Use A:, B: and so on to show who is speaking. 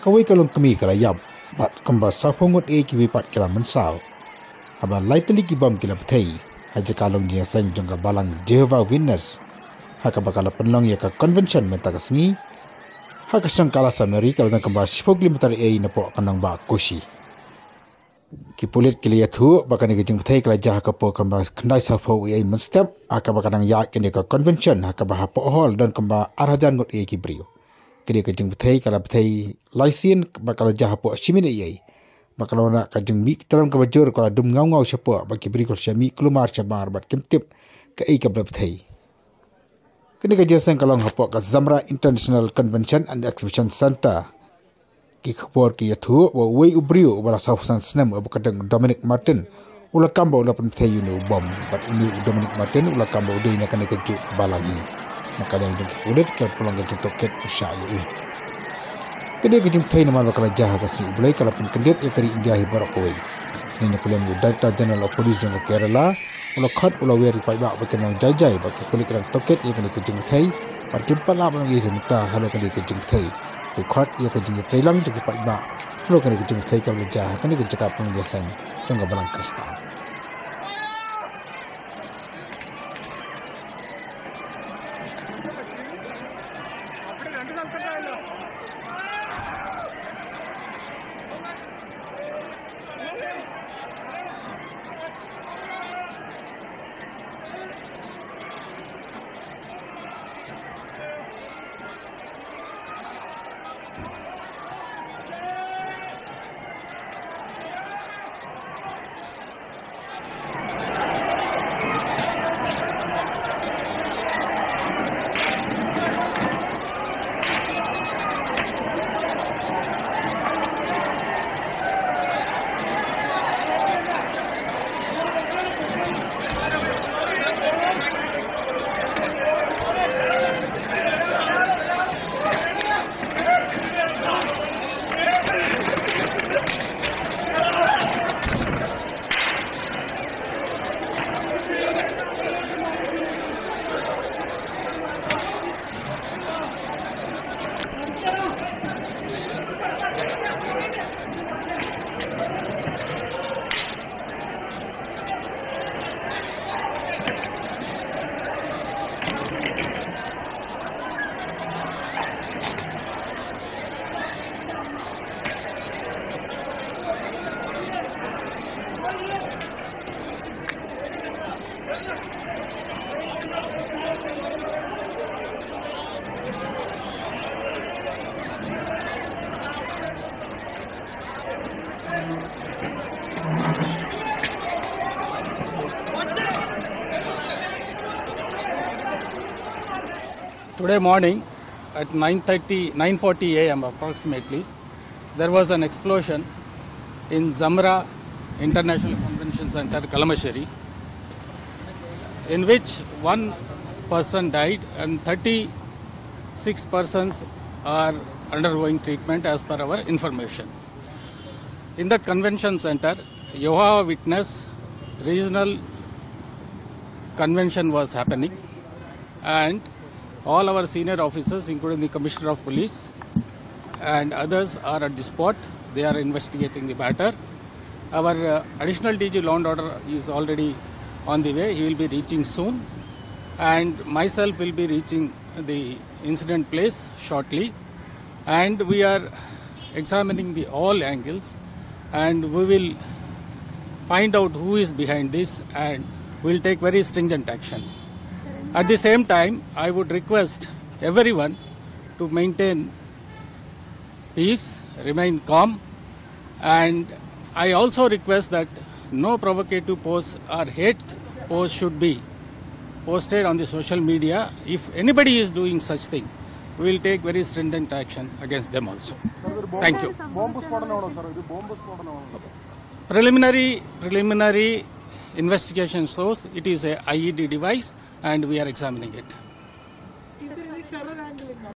A: kawai ka Longkmie kala yap bat kamba sapongot ki wipat kala Mynsaw haba laitali ki bam kila Bthei haja kalong Jingiaseng jongka Balang Johova witness haka bakala penlong ya ka convention menta kasngi haka sang kala Amerika dan kamba 10 km napo kanang ba koshi ki pulit kili yathu bakani ke jing Bthei kala jah ka po kamba khandai sapho mstep haka bakanang ya kini ka convention haka ba po hall dan kamba arajan ngut ki brio kini ke jing Bthei kala Bthei laisin bakala jah po shimin bakala na ka jing mi teram ka bajur kala dum ngau siapa baki beri kol syami kelumar cabar bat kemtip ka ka Bthei kini ke Jingiaseng kalong hapo ka Zamra International Convention and Exhibition Center ki khapor ki yathu wa wei ubrio bala sausan snam abakadang Dominic Martin ula kamba ula Bthei unu bom bat unu Dominic Martin ula kamba udai na kana keju balangi nakadang jing ulit ka pulang ke toket syayu kini ke jing Bthei nama bakala jah ka si ulai kala pun kendit ya kari India hi barak koi ni nakulen Director General of Police jang Kerela ula khat ula weri pai ba bakenang jai bak kulik rang toket ya kani ke jing Bthei par kimpala bang hi mta halo kani ke jing Bthei ukhat ya ke jing Thailang jang pai ba halo kani ke jing Bthei ka jah kani ke jaka pun Jingiaseng jang Balang Krista.
B: Today morning at 9:40 a.m. approximately, there was an explosion in Zamra International Convention Center, Kalamasheri, in which one person died and 36 persons are undergoing treatment as per our information. In that convention center, Johova witness regional convention was happening, and all our senior officers, including the Commissioner of Police and others, are at the spot. They are investigating the matter. Our additional DG Law and Order is already on the way. He will be reaching soon, and myself will be reaching the incident place shortly. And we are examining all angles, and we will find out who is behind this, and we will take very stringent action. At the same time, I would request everyone to maintain peace, remain calm, and I also request that no provocative posts or hate posts should be posted on the social media. If anybody is doing such thing, we will take very stringent action against them also. Thank you. Preliminary investigation shows it is a IED device, and we are examining it.